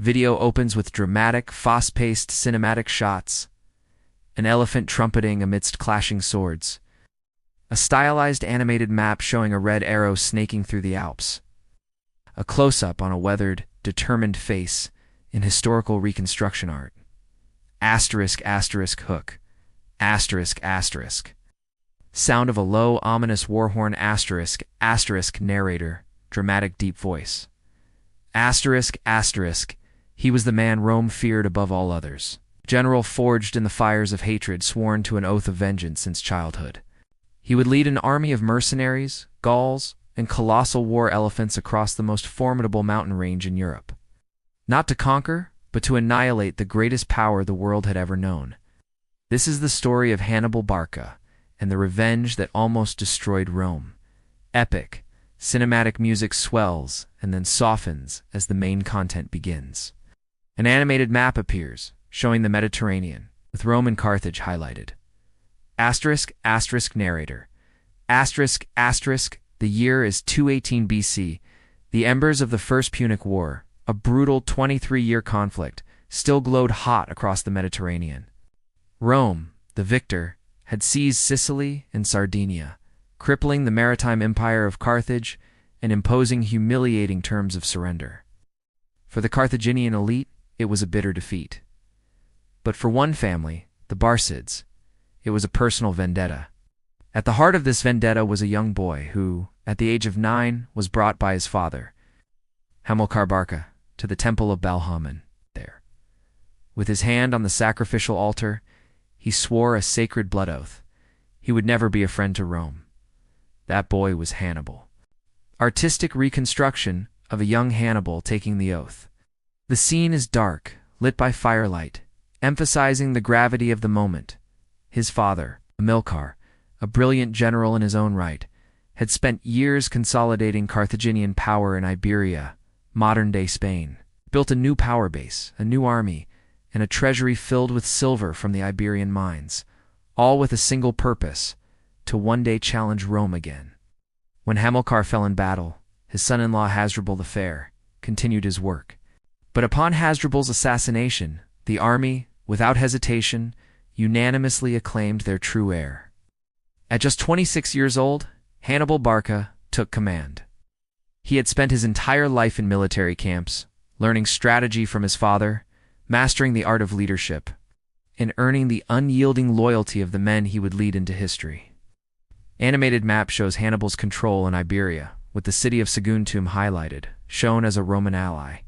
Video opens with dramatic, fast-paced cinematic shots, an elephant trumpeting amidst clashing swords, a stylized animated map showing a red arrow snaking through the Alps, a close-up on a weathered, determined face in historical reconstruction art. Asterisk, asterisk, hook. Asterisk, asterisk. Sound of a low, ominous war horn. Asterisk, asterisk, narrator. Dramatic deep voice. Asterisk, asterisk. He was the man Rome feared above all others. General forged in the fires of hatred, sworn to an oath of vengeance since childhood. He would lead an army of mercenaries, Gauls, and colossal war elephants across the most formidable mountain range in Europe. Not to conquer, but to annihilate the greatest power the world had ever known. This is the story of Hannibal Barca and the revenge that almost destroyed Rome. Epic, cinematic music swells and then softens as the main content begins. An animated map appears, showing the Mediterranean, with Rome and Carthage highlighted. Asterisk, asterisk, narrator. Asterisk, asterisk, the year is 218 BC. The embers of the First Punic War, a brutal 23-year conflict, still glowed hot across the Mediterranean. Rome, the victor, had seized Sicily and Sardinia, crippling the maritime empire of Carthage and imposing humiliating terms of surrender. For the Carthaginian elite, it was a bitter defeat. But for one family, the Barcids, it was a personal vendetta. At the heart of this vendetta was a young boy who, at the age of 9, was brought by his father, Hamilcar Barca, to the temple of Balhaman there. With his hand on the sacrificial altar, he swore a sacred blood oath. He would never be a friend to Rome. That boy was Hannibal. Artistic reconstruction of a young Hannibal taking the oath. The scene is dark, lit by firelight, emphasizing the gravity of the moment. His father, Hamilcar, a brilliant general in his own right, had spent years consolidating Carthaginian power in Iberia, modern-day Spain, built a new power base, a new army, and a treasury filled with silver from the Iberian mines, all with a single purpose, to one day challenge Rome again. When Hamilcar fell in battle, his son-in-law Hasdrubal the Fair continued his work. But upon Hasdrubal's assassination, the army, without hesitation, unanimously acclaimed their true heir. At just 26 years old, Hannibal Barca took command. He had spent his entire life in military camps, learning strategy from his father, mastering the art of leadership, and earning the unyielding loyalty of the men he would lead into history. Animated map shows Hannibal's control in Iberia, with the city of Saguntum highlighted, shown as a Roman ally.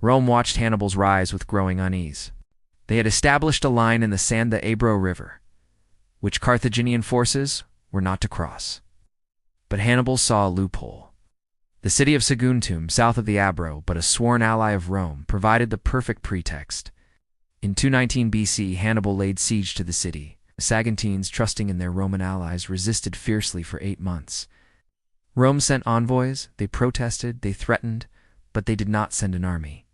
Rome watched Hannibal's rise with growing unease. They had established a line in the San Ebro River, which Carthaginian forces were not to cross. But Hannibal saw a loophole. The city of Saguntum, south of the Ebro, but a sworn ally of Rome, provided the perfect pretext. In 219 BC, Hannibal laid siege to the city. The Saguntines, trusting in their Roman allies, resisted fiercely for 8 months. Rome sent envoys, they protested, they threatened, but they did not send an army.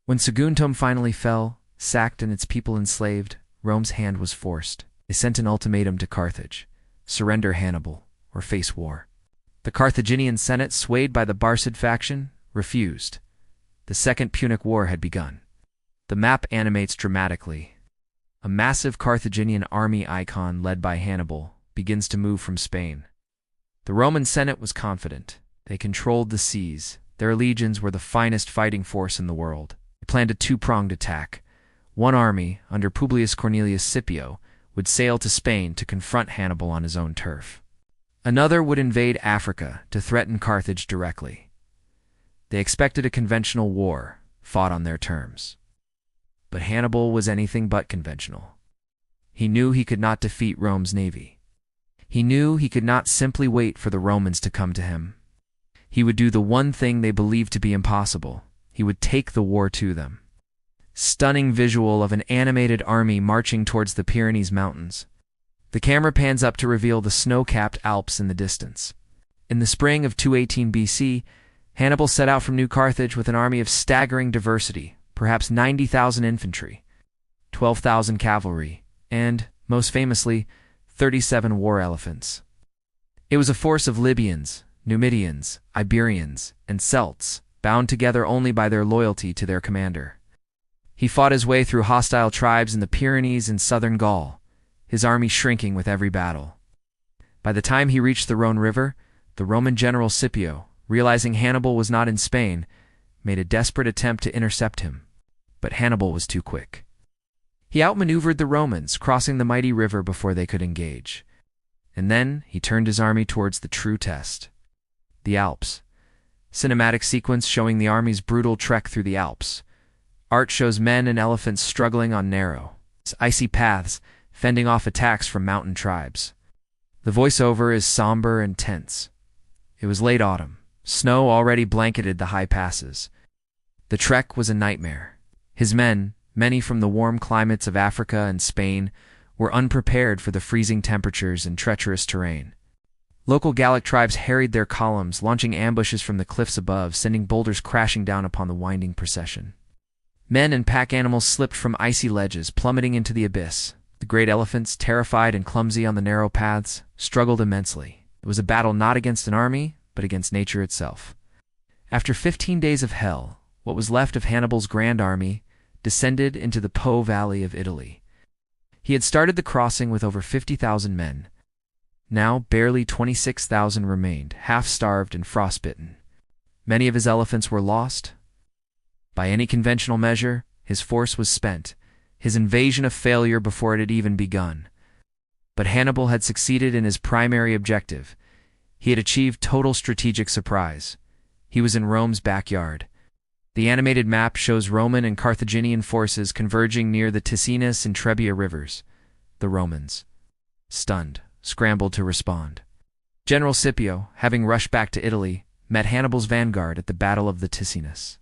When Saguntum finally fell, sacked and its people enslaved, Rome's hand was forced. They sent an ultimatum to Carthage: surrender Hannibal, or face war. The Carthaginian Senate, swayed by the Barcid faction, refused. The Second Punic War had begun. The map animates dramatically. A massive Carthaginian army icon led by Hannibal begins to move from Spain. The Roman Senate was confident. They controlled the seas. Their legions were the finest fighting force in the world. They planned a two-pronged attack. One army, under Publius Cornelius Scipio, would sail to Spain to confront Hannibal on his own turf. Another would invade Africa to threaten Carthage directly. They expected a conventional war, fought on their terms. But Hannibal was anything but conventional. He knew he could not defeat Rome's navy. He knew he could not simply wait for the Romans to come to him. He would do the one thing they believed to be impossible. He would take the war to them. Stunning visual of an animated army marching towards the Pyrenees Mountains. The camera pans up to reveal the snow-capped Alps in the distance. In the spring of 218 BC, Hannibal set out from New Carthage with an army of staggering diversity, perhaps 90,000 infantry, 12,000 cavalry, and, most famously, 37 war elephants. It was a force of Libyans, Numidians, Iberians, and Celts, bound together only by their loyalty to their commander. He fought his way through hostile tribes in the Pyrenees and southern Gaul, his army shrinking with every battle. By the time he reached the Rhone River, the Roman general Scipio, realizing Hannibal was not in Spain, made a desperate attempt to intercept him. But Hannibal was too quick. He outmaneuvered the Romans, crossing the mighty river before they could engage. And then he turned his army towards the true test. The Alps. Cinematic sequence showing the army's brutal trek through the Alps. Art shows men and elephants struggling on narrow, icy paths, fending off attacks from mountain tribes. The voiceover is somber and tense. It was late autumn. Snow already blanketed the high passes. The trek was a nightmare. His men, many from the warm climates of Africa and Spain, were unprepared for the freezing temperatures and treacherous terrain. Local Gallic tribes harried their columns, launching ambushes from the cliffs above, sending boulders crashing down upon the winding procession. Men and pack animals slipped from icy ledges, plummeting into the abyss. The great elephants, terrified and clumsy on the narrow paths, struggled immensely. It was a battle not against an army, but against nature itself. After 15 days of hell, what was left of Hannibal's grand army descended into the Po Valley of Italy. He had started the crossing with over 50,000 men. Now barely 26,000 remained, half-starved and frostbitten. Many of his elephants were lost. By any conventional measure, his force was spent, his invasion a failure before it had even begun. But Hannibal had succeeded in his primary objective. He had achieved total strategic surprise. He was in Rome's backyard. The animated map shows Roman and Carthaginian forces converging near the Ticinus and Trebia rivers. The Romans, stunned, scrambled to respond. General Scipio, having rushed back to Italy, met Hannibal's vanguard at the Battle of the Ticinus.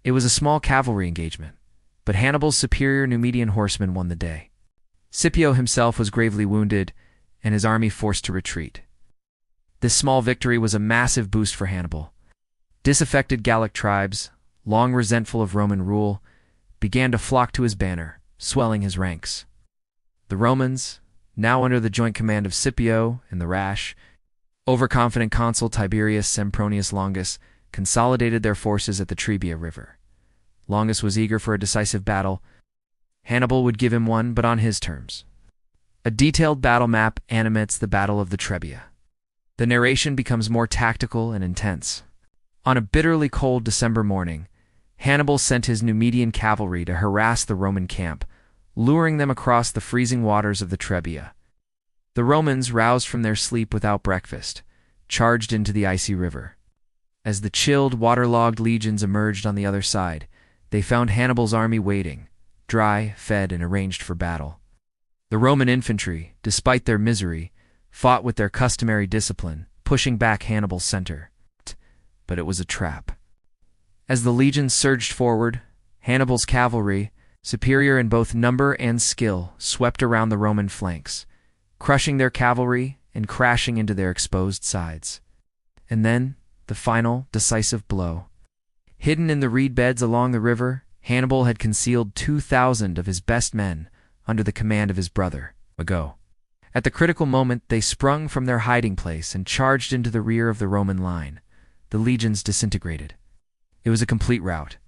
It was a small cavalry engagement, but Hannibal's superior Numidian horsemen won the day. Scipio himself was gravely wounded, and his army forced to retreat. This small victory was a massive boost for Hannibal. Disaffected Gallic tribes, long resentful of Roman rule, began to flock to his banner, swelling his ranks. The Romans, now under the joint command of Scipio and the rash, overconfident consul Tiberius Sempronius Longus, consolidated their forces at the Trebia River. Longus was eager for a decisive battle. Hannibal would give him one, but on his terms. A detailed battle map animates the Battle of the Trebia. The narration becomes more tactical and intense. On a bitterly cold December morning, Hannibal sent his Numidian cavalry to harass the Roman camp, luring them across the freezing waters of the Trebia. The Romans, roused from their sleep without breakfast, charged into the icy river. As the chilled, waterlogged legions emerged on the other side, they found Hannibal's army waiting, dry, fed, and arranged for battle. The Roman infantry, despite their misery, fought with their customary discipline, pushing back Hannibal's center. But it was a trap. As the legions surged forward, Hannibal's cavalry, superior in both number and skill, swept around the Roman flanks, crushing their cavalry and crashing into their exposed sides. And then, the final, decisive blow. Hidden in the reed beds along the river, Hannibal had concealed 2,000 of his best men under the command of his brother, Mago. At the critical moment, they sprung from their hiding place and charged into the rear of the Roman line. The legions disintegrated. It was a complete rout.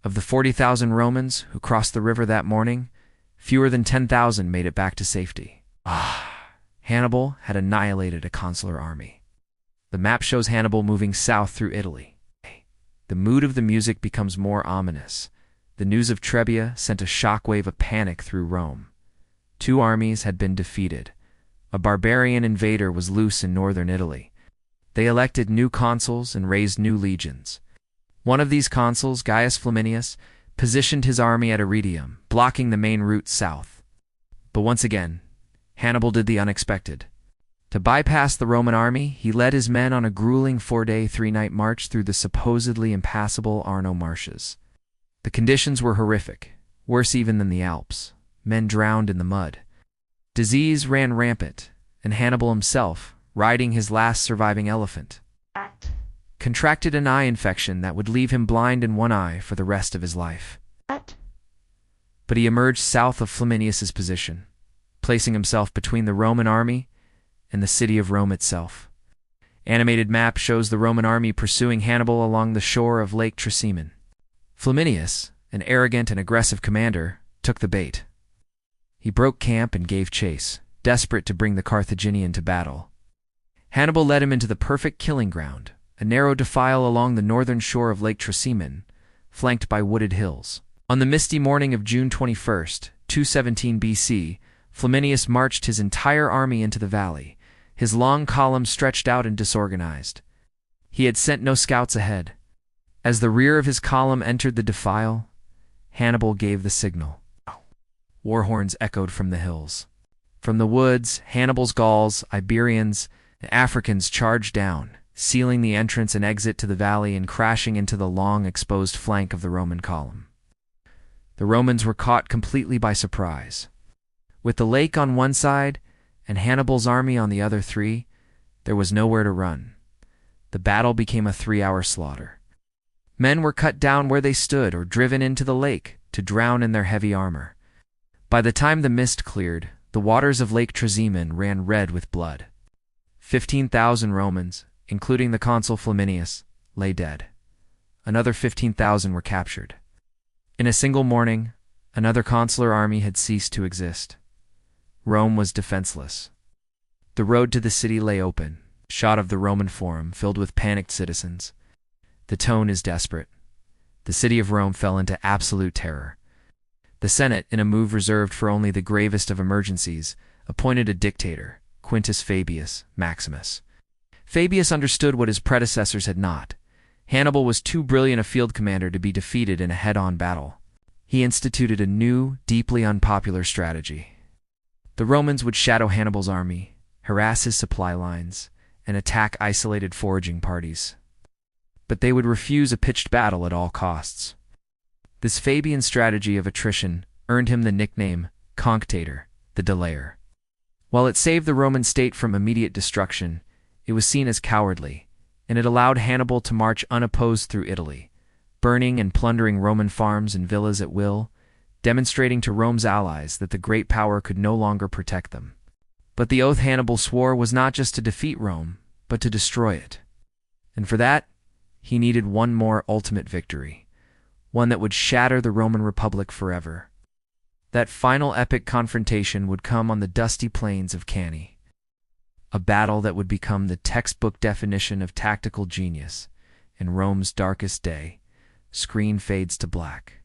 Of the 40,000 Romans who crossed the river that morning, fewer than 10,000 made it back to safety. Hannibal had annihilated a consular army. The map shows Hannibal moving south through Italy. The mood of the music becomes more ominous. The news of Trebia sent a shockwave of panic through Rome. 2 armies had been defeated. A barbarian invader was loose in northern Italy. They elected new consuls and raised new legions. One of these consuls, Gaius Flaminius, positioned his army at Arretium, blocking the main route south. But once again, Hannibal did the unexpected. To bypass the Roman army, he led his men on a grueling 4-day, 3-night march through the supposedly impassable Arno marshes. The conditions were horrific, worse even than the Alps. Men drowned in the mud. Disease ran rampant, and Hannibal himself, riding his last surviving elephant, contracted an eye infection that would leave him blind in one eye for the rest of his life. But he emerged south of Flaminius's position, placing himself between the Roman army and the city of Rome itself. Animated map shows the Roman army pursuing Hannibal along the shore of Lake Trasimene. Flaminius, an arrogant and aggressive commander, took the bait. He broke camp and gave chase, desperate to bring the Carthaginian to battle. Hannibal led him into the perfect killing ground, a narrow defile along the northern shore of Lake Trasimene, flanked by wooded hills. On the misty morning of June 21st, 217 BC, Flaminius marched his entire army into the valley, his long column stretched out and disorganized. He had sent no scouts ahead. As the rear of his column entered the defile, Hannibal gave the signal. War horns echoed from the hills. From the woods, Hannibal's Gauls, Iberians, and Africans charged down, sealing the entrance and exit to the valley and crashing into the long, exposed flank of the Roman column. The Romans were caught completely by surprise. With the lake on one side and Hannibal's army on the other three, there was nowhere to run. The battle became a 3-hour slaughter. Men were cut down where they stood or driven into the lake to drown in their heavy armor. By the time the mist cleared, the waters of Lake Trasimene ran red with blood. 15,000 Romans, including the consul Flaminius, lay dead. Another 15,000 were captured. In a single morning, another consular army had ceased to exist. Rome was defenseless. The road to the city lay open, shot of the Roman Forum filled with panicked citizens. The tone is desperate. The city of Rome fell into absolute terror. The Senate, in a move reserved for only the gravest of emergencies, appointed a dictator, Quintus Fabius Maximus. Fabius understood what his predecessors had not. Hannibal was too brilliant a field commander to be defeated in a head-on battle. He instituted a new, deeply unpopular strategy. The Romans would shadow Hannibal's army, harass his supply lines, and attack isolated foraging parties. But they would refuse a pitched battle at all costs. This Fabian strategy of attrition earned him the nickname Conctator, the Delayer. While it saved the Roman state from immediate destruction, it was seen as cowardly, and it allowed Hannibal to march unopposed through Italy, burning and plundering Roman farms and villas at will, demonstrating to Rome's allies that the great power could no longer protect them. But the oath Hannibal swore was not just to defeat Rome, but to destroy it. And for that, he needed one more ultimate victory, one that would shatter the Roman Republic forever. That final epic confrontation would come on the dusty plains of Cannae, a battle that would become the textbook definition of tactical genius. In Rome's darkest day, screen fades to black.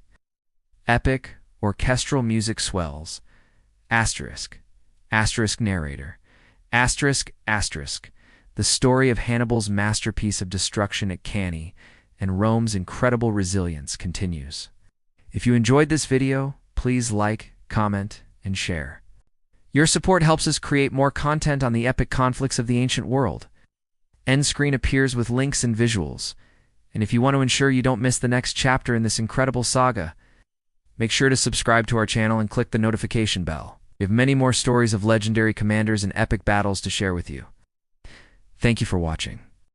Epic, orchestral music swells. Asterisk, asterisk narrator, asterisk, asterisk, the story of Hannibal's masterpiece of destruction at Cannae and Rome's incredible resilience continues. If you enjoyed this video, please like, comment, and share. Your support helps us create more content on the epic conflicts of the ancient world. End screen appears with links and visuals, and if you want to ensure you don't miss the next chapter in this incredible saga, make sure to subscribe to our channel and click the notification bell. We have many more stories of legendary commanders and epic battles to share with you. Thank you for watching.